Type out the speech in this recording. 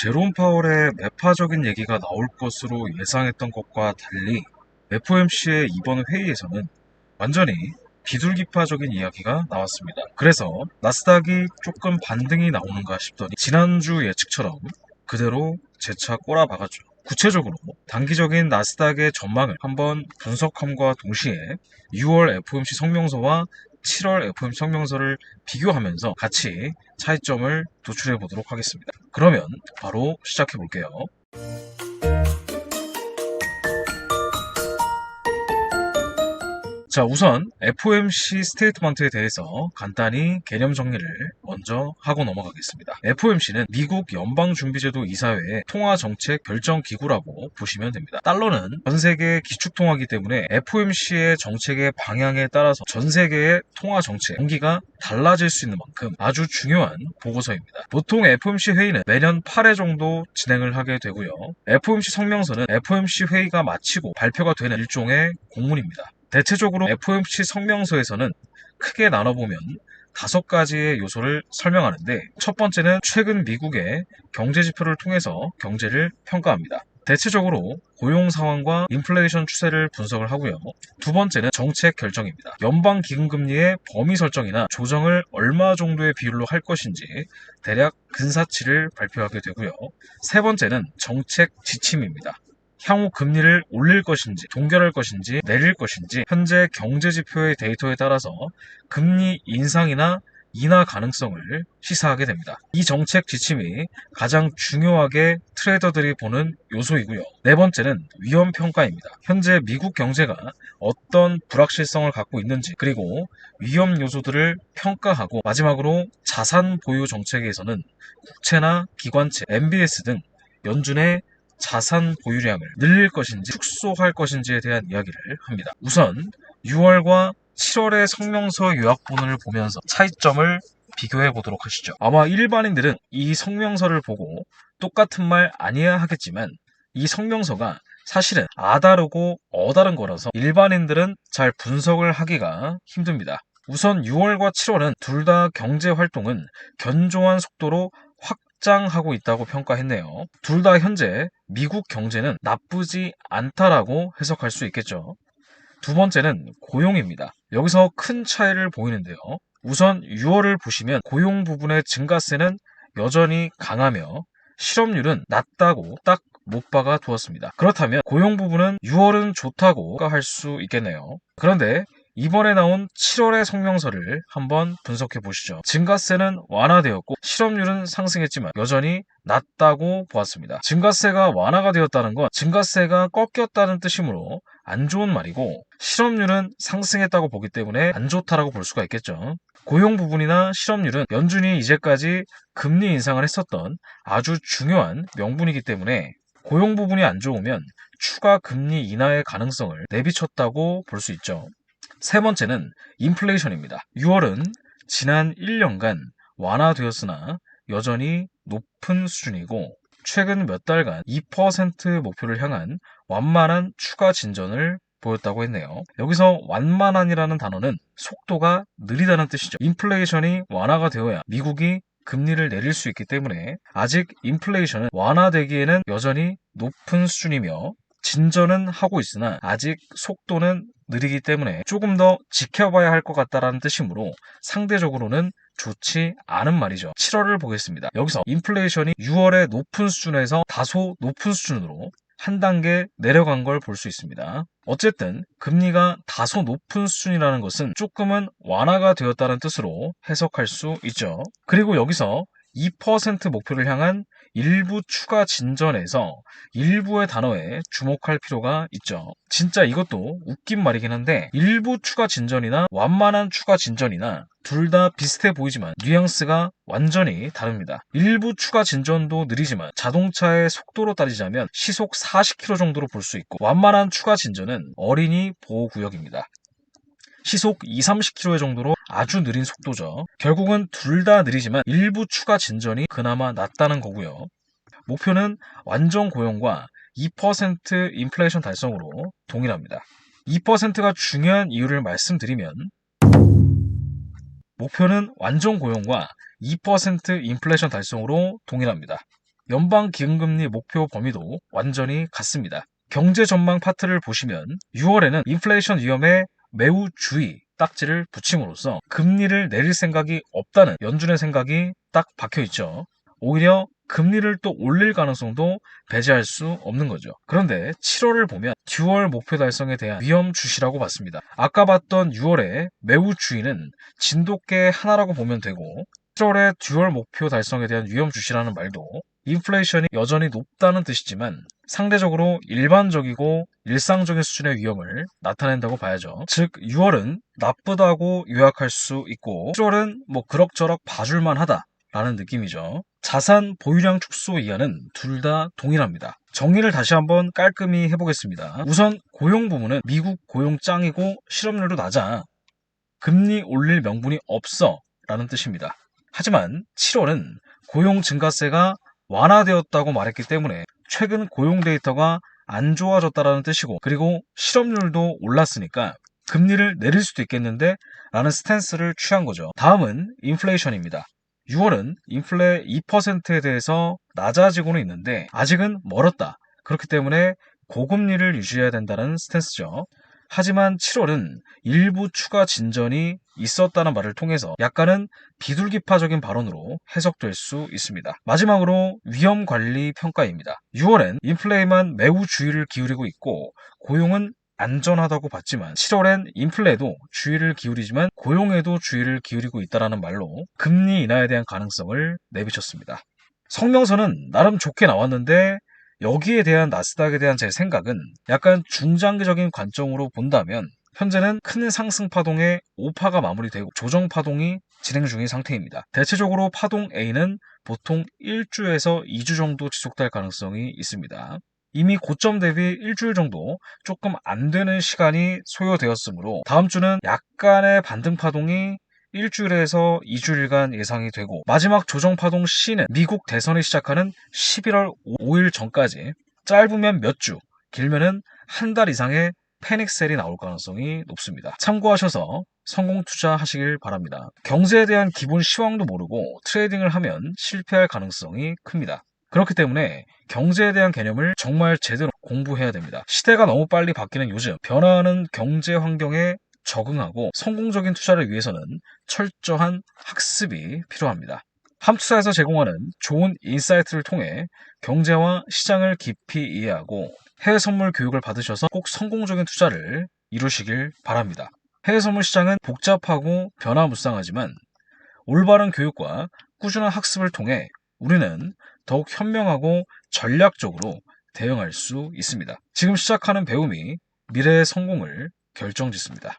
제롬 파월의 매파적인 얘기가 나올 것으로 예상했던 것과 달리 FOMC의 이번 회의에서는 완전히 비둘기파적인 이야기가 나왔습니다. 그래서 나스닥이 조금 반등이 나오는가 싶더니 지난주 예측처럼 그대로 재차 꼬라박았죠. 구체적으로 단기적인 나스닥의 전망을 한번 분석함과 동시에 6월 FOMC 성명서와 7월 FOMC 성명서를 비교하면서 같이 차이점을 도출해 보도록 하겠습니다. 그러면 바로 시작해 볼게요. 자, 우선 FOMC 스테이트먼트에 대해서 간단히 개념 정리를 먼저 하고 넘어가겠습니다. FOMC는 미국 연방준비제도 이사회의 통화정책 결정기구라고 보시면 됩니다. 달러는 전 세계의 기축통화이기 때문에 FOMC의 정책의 방향에 따라서 전 세계의 통화정책 경기가 달라질 수 있는 만큼 아주 중요한 보고서입니다. 보통 FOMC 회의는 매년 8회 정도 진행을 하게 되고요. FOMC 성명서는 FOMC 회의가 마치고 발표가 되는 일종의 공문입니다. 대체적으로 FOMC 성명서에서는 크게 나눠보면 5가지의 요소를 설명하는데, 첫 번째는 최근 미국의 경제 지표를 통해서 경제를 평가합니다. 대체적으로 고용 상황과 인플레이션 추세를 분석을 하고요. 두 번째는 정책 결정입니다. 연방 기금금리의 범위 설정이나 조정을 얼마 정도의 비율로 할 것인지 대략 근사치를 발표하게 되고요. 세 번째는 정책 지침입니다. 향후 금리를 올릴 것인지, 동결할 것인지, 내릴 것인지, 현재 경제지표의 데이터에 따라서 금리 인상이나 인하 가능성을 시사하게 됩니다. 이 정책 지침이 가장 중요하게 트레이더들이 보는 요소이고요. 네 번째는 위험평가입니다. 현재 미국 경제가 어떤 불확실성을 갖고 있는지, 그리고 위험 요소들을 평가하고, 마지막으로 자산 보유 정책에서는 국채나 기관채, MBS 등 연준의 자산 보유량을 늘릴 것인지 축소할 것인지에 대한 이야기를 합니다. 우선 6월과 7월의 성명서 요약본을 보면서 차이점을 비교해 보도록 하시죠. 아마 일반인들은 이 성명서를 보고 똑같은 말 아니야 하겠지만, 이 성명서가 사실은 아다르고 어다른 거라서 일반인들은 잘 분석을 하기가 힘듭니다. 우선 6월과 7월은 둘 다 경제 활동은 견조한 속도로 확장하고 있다고 평가했네요. 둘 다 현재 미국 경제는 나쁘지 않다라고 해석할 수 있겠죠. 두 번째는 고용입니다. 여기서 큰 차이를 보이는데요. 우선 6월을 보시면 고용 부분의 증가세는 여전히 강하며 실업률은 낮다고 딱 못 박아 두었습니다. 그렇다면 고용 부분은 6월은 좋다고 할 수 있겠네요. 그런데 이번에 나온 7월의 성명서를 한번 분석해 보시죠. 증가세는 완화되었고 실업률은 상승했지만 여전히 낮다고 보았습니다. 증가세가 완화가 되었다는 건 증가세가 꺾였다는 뜻이므로 안 좋은 말이고, 실업률은 상승했다고 보기 때문에 안 좋다라고 볼 수가 있겠죠. 고용 부분이나 실업률은 연준이 이제까지 금리 인상을 했었던 아주 중요한 명분이기 때문에 고용 부분이 안 좋으면 추가 금리 인하의 가능성을 내비쳤다고 볼 수 있죠. 세 번째는 인플레이션입니다. 6월은 지난 1년간 완화되었으나 여전히 높은 수준이고, 최근 몇 달간 2% 목표를 향한 완만한 추가 진전을 보였다고 했네요. 여기서 완만한이라는 단어는 속도가 느리다는 뜻이죠. 인플레이션이 완화가 되어야 미국이 금리를 내릴 수 있기 때문에 아직 인플레이션은 완화되기에는 여전히 높은 수준이며, 진전은 하고 있으나 아직 속도는 느리기 때문에 조금 더 지켜봐야 할 것 같다라는 뜻이므로 상대적으로는 좋지 않은 말이죠. 7월을 보겠습니다. 여기서 인플레이션이 6월의 높은 수준에서 다소 높은 수준으로 한 단계 내려간 걸 볼 수 있습니다. 어쨌든 금리가 다소 높은 수준이라는 것은 조금은 완화가 되었다는 뜻으로 해석할 수 있죠. 그리고 여기서 2% 목표를 향한 일부 추가 진전에서 일부의 단어에 주목할 필요가 있죠. 진짜 이것도 웃긴 말이긴 한데, 일부 추가 진전이나 완만한 추가 진전이나 둘 다 비슷해 보이지만 뉘앙스가 완전히 다릅니다. 일부 추가 진전도 느리지만 자동차의 속도로 따지자면 시속 40km 정도로 볼 수 있고, 완만한 추가 진전은 어린이 보호구역입니다. 시속 2-30km 정도로 아주 느린 속도죠. 결국은 둘 다 느리지만 일부 추가 진전이 그나마 낫다는 거고요. 목표는 완전 고용과 2% 인플레이션 달성으로 동일합니다. 2%가 중요한 이유를 말씀드리면, 목표는 완전 고용과 2% 인플레이션 달성으로 동일합니다. 연방 기금금리 목표 범위도 완전히 같습니다. 경제 전망 파트를 보시면 6월에는 인플레이션 위험에 매우 주의 딱지를 붙임으로써 금리를 내릴 생각이 없다는 연준의 생각이 딱 박혀 있죠. 오히려 금리를 또 올릴 가능성도 배제할 수 없는 거죠. 그런데 7월을 보면 듀얼 목표 달성에 대한 위험 주시라고 봤습니다. 아까 봤던 6월의 매우 주의는 진돗개 하나라고 보면 되고 7월의 듀얼 목표 달성에 대한 위험 주시라는 말도 인플레이션이 여전히 높다는 뜻이지만 상대적으로 일반적이고 일상적인 수준의 위험을 나타낸다고 봐야죠. 즉 6월은 나쁘다고 요약할 수 있고 7월은 뭐 그럭저럭 봐줄만 하다 라는 느낌이죠. 자산 보유량 축소 이하는 둘 다 동일합니다. 정리를 다시 한번 깔끔히 해보겠습니다. 우선 고용 부문은 미국 고용 짱이고 실업률도 낮아. 금리 올릴 명분이 없어 라는 뜻입니다. 하지만 7월은 고용 증가세가 완화되었다고 말했기 때문에 최근 고용 데이터가 안 좋아졌다라는 뜻이고 그리고 실업률도 올랐으니까 금리를 내릴 수도 있겠는데 라는 스탠스를 취한 거죠. 다음은 인플레이션입니다. 6월은 인플레 2%에 대해서 낮아지고는 있는데 아직은 멀었다. 그렇기 때문에 고금리를 유지해야 된다는 스탠스죠. 하지만 7월은 일부 추가 진전이 있었다는 말을 통해서 약간은 비둘기파적인 발언으로 해석될 수 있습니다. 마지막으로 위험관리 평가입니다. 6월엔 인플레에만 매우 주의를 기울이고 있고 고용은 안전하다고 봤지만 7월엔 인플레도 주의를 기울이지만 고용에도 주의를 기울이고 있다는 말로 금리 인하에 대한 가능성을 내비쳤습니다. 성명서는 나름 좋게 나왔는데 여기에 대한 나스닥에 대한 제 생각은 약간 중장기적인 관점으로 본다면 현재는 큰 상승 파동의 5파가 마무리되고 조정 파동이 진행 중인 상태입니다. 대체적으로 파동 A는 보통 1주에서 2주 정도 지속될 가능성이 있습니다. 이미 고점 대비 일주일 정도 조금 안 되는 시간이 소요되었으므로 다음 주는 약간의 반등 파동이 일주일에서 2주일간 예상이 되고 마지막 조정 파동 C는 미국 대선이 시작하는 11월 5일 전까지 짧으면 몇 주, 길면은 한 달 이상의 패닉셀이 나올 가능성이 높습니다. 참고하셔서 성공 투자하시길 바랍니다. 경제에 대한 기본 시황도 모르고 트레이딩을 하면 실패할 가능성이 큽니다. 그렇기 때문에 경제에 대한 개념을 정말 제대로 공부해야 됩니다. 시대가 너무 빨리 바뀌는 요즘 변화하는 경제 환경에 적응하고 성공적인 투자를 위해서는 철저한 학습이 필요합니다. 함투자에서 제공하는 좋은 인사이트를 통해 경제와 시장을 깊이 이해하고 해외 선물 교육을 받으셔서 꼭 성공적인 투자를 이루시길 바랍니다. 해외 선물 시장은 복잡하고 변화무쌍하지만 올바른 교육과 꾸준한 학습을 통해 우리는 더욱 현명하고 전략적으로 대응할 수 있습니다. 지금 시작하는 배움이 미래의 성공을 결정짓습니다.